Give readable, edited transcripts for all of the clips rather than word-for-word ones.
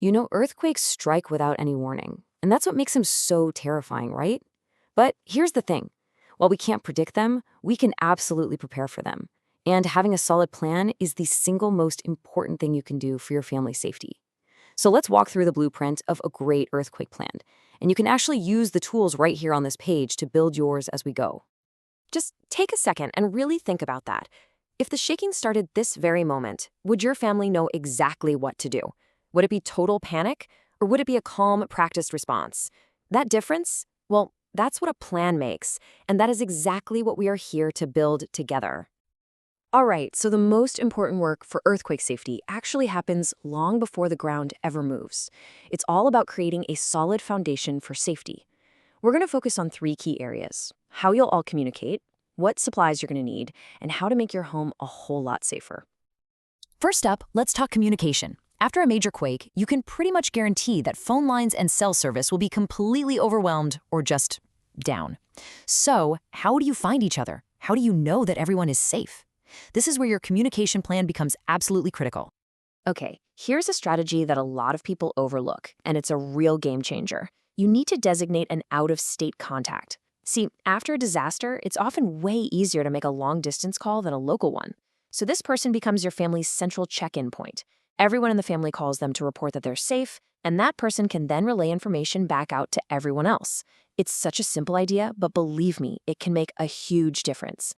Earthquakes strike without any warning, and that's what makes them so terrifying, right? But here's the thing. While we can't predict them, we can absolutely prepare for them. And having a solid plan is the single most important thing you can do for your family's safety. So let's walk through the blueprint of a great earthquake plan. And you can actually use the tools right here on this page to build yours as we go. Just take a second and really think about that. If the shaking started this very moment, would your family know exactly what to do? Would it be total panic, or would it be a calm, practiced response? That difference? Well, that's what a plan makes, and that is exactly what we are here to build together. All right, so the most important work for earthquake safety actually happens long before the ground ever moves. It's all about creating a solid foundation for safety. We're going to focus on three key areas: how you'll all communicate, what supplies you're going to need, and how to make your home a whole lot safer. First up, let's talk communication. After a major quake, you can pretty much guarantee that phone lines and cell service will be completely overwhelmed or just down. So, how do you find each other? How do you know that everyone is safe? This is where your communication plan becomes absolutely critical. Okay, here's a strategy that a lot of people overlook, and it's a real game changer. You need to designate an out-of-state contact. See, after a disaster, it's often way easier to make a long-distance call than a local one. So this person becomes your family's central check-in point. Everyone in the family calls them to report that they're safe, and that person can then relay information back out to everyone else. It's such a simple idea, but believe me, it can make a huge difference.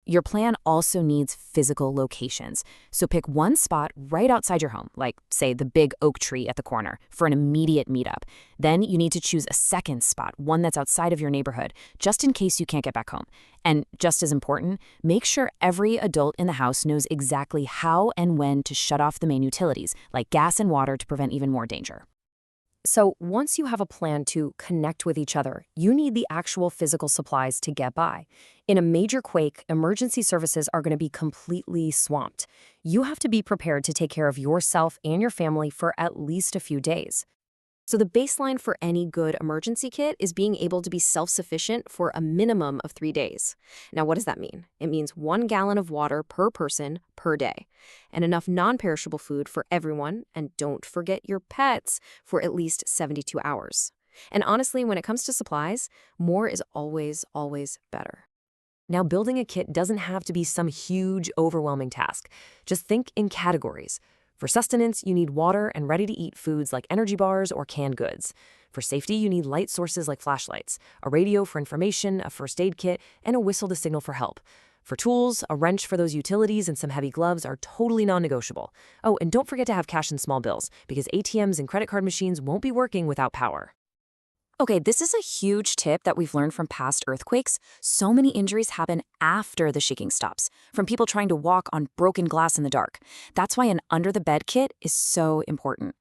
Your plan also needs physical locations. So pick one spot right outside your home, like, say, the big oak tree at the corner, for an immediate meetup. Then you need to choose a second spot, one that's outside of your neighborhood, just in case you can't get back home. And just as important, make sure every adult in the house knows exactly how and when to shut off the main utilities, like gas and water, to prevent even more danger. So once you have a plan to connect with each other, you need the actual physical supplies to get by. In a major quake, emergency services are going to be completely swamped. You have to be prepared to take care of yourself and your family for at least a few days. So the baseline for any good emergency kit is being able to be self-sufficient for a minimum of 3 days. Now, what does that mean? It means 1 gallon of water per person per day, and enough non-perishable food for everyone, and don't forget your pets, for at least 72 hours. And honestly, when it comes to supplies, more is always, always better. Now, building a kit doesn't have to be some huge, overwhelming task. Just think in categories. For sustenance, you need water and ready-to-eat foods like energy bars or canned goods. For safety, you need light sources like flashlights, a radio for information, a first aid kit, and a whistle to signal for help. For tools, a wrench for those utilities and some heavy gloves are totally non-negotiable. Oh, and don't forget to have cash and small bills, because ATMs and credit card machines won't be working without power. Okay, this is a huge tip that we've learned from past earthquakes. So many injuries happen after the shaking stops, from people trying to walk on broken glass in the dark. That's why an under-the-bed kit is so important.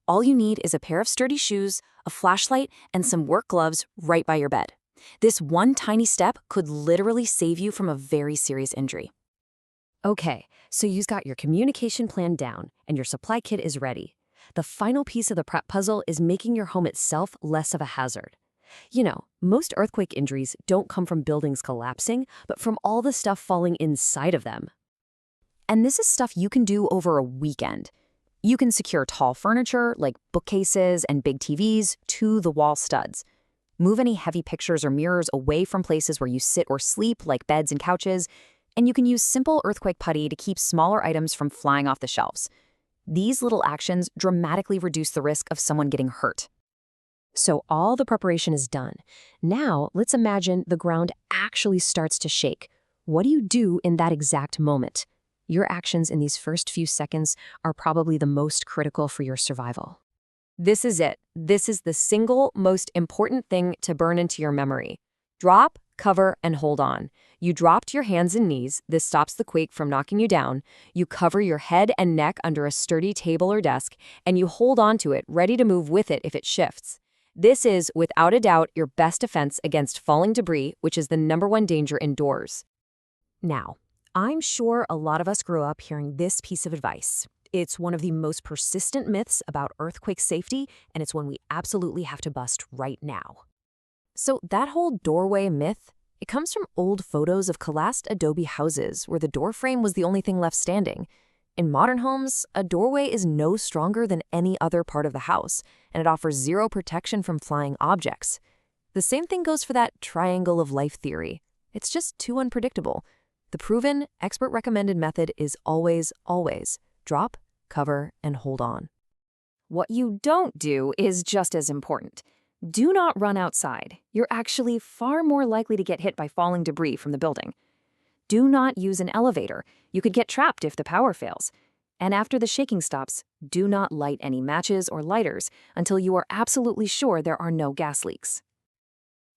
All you need is a pair of sturdy shoes, a flashlight, and some work gloves right by your bed. This one tiny step could literally save you from a very serious injury. Okay, so you've got your communication plan down, and your supply kit is ready. The final piece of the prep puzzle is making your home itself less of a hazard. Most earthquake injuries don't come from buildings collapsing, but from all the stuff falling inside of them. And this is stuff you can do over a weekend. You can secure tall furniture, like bookcases and big TVs, to the wall studs. Move any heavy pictures or mirrors away from places where you sit or sleep, like beds and couches. And you can use simple earthquake putty to keep smaller items from flying off the shelves. These little actions dramatically reduce the risk of someone getting hurt. So all the preparation is done. Now, let's imagine the ground actually starts to shake. What do you do in that exact moment? Your actions in these first few seconds are probably the most critical for your survival. This is it. This is the single most important thing to burn into your memory. Drop, cover, and hold on. You dropped your hands and knees. This stops the quake from knocking you down. You cover your head and neck under a sturdy table or desk, and you hold on to it, ready to move with it if it shifts. This is, without a doubt, your best defense against falling debris, which is the #1 danger indoors. Now, I'm sure a lot of us grew up hearing this piece of advice. It's one of the most persistent myths about earthquake safety, and it's one we absolutely have to bust right now. So that whole doorway myth, it comes from old photos of collapsed adobe houses where the door frame was the only thing left standing. In modern homes, a doorway is no stronger than any other part of the house, and it offers zero protection from flying objects. The same thing goes for that triangle of life theory. It's just too unpredictable. The proven, expert-recommended method is always, always drop, cover, and hold on. What you don't do is just as important. Do not run outside. You're actually far more likely to get hit by falling debris from the building. Do not use an elevator. You could get trapped if the power fails. And after the shaking stops, do not light any matches or lighters until you are absolutely sure there are no gas leaks.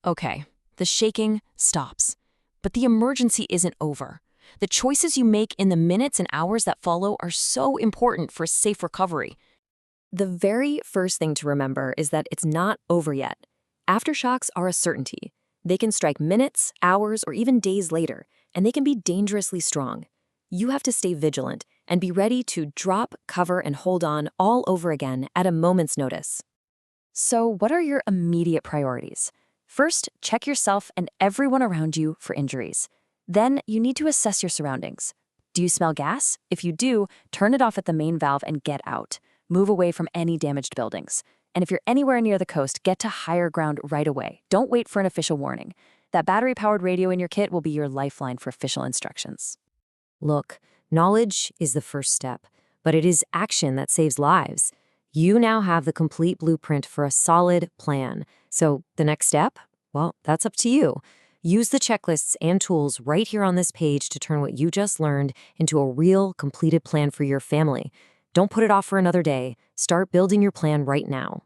Okay, the shaking stops. But the emergency isn't over. The choices you make in the minutes and hours that follow are so important for safe recovery. The very first thing to remember is that it's not over yet. Aftershocks are a certainty. They can strike minutes, hours, or even days later, and they can be dangerously strong. You have to stay vigilant and be ready to drop, cover, and hold on all over again at a moment's notice. So, what are your immediate priorities? First, check yourself and everyone around you for injuries. Then, you need to assess your surroundings. Do you smell gas? If you do, turn it off at the main valve and get out. Move away from any damaged buildings. And if you're anywhere near the coast, get to higher ground right away. Don't wait for an official warning. That battery-powered radio in your kit will be your lifeline for official instructions. Look, knowledge is the first step, but it is action that saves lives. You now have the complete blueprint for a solid plan. So the next step? Well, that's up to you. Use the checklists and tools right here on this page to turn what you just learned into a real, completed plan for your family. Don't put it off for another day. Start building your plan right now.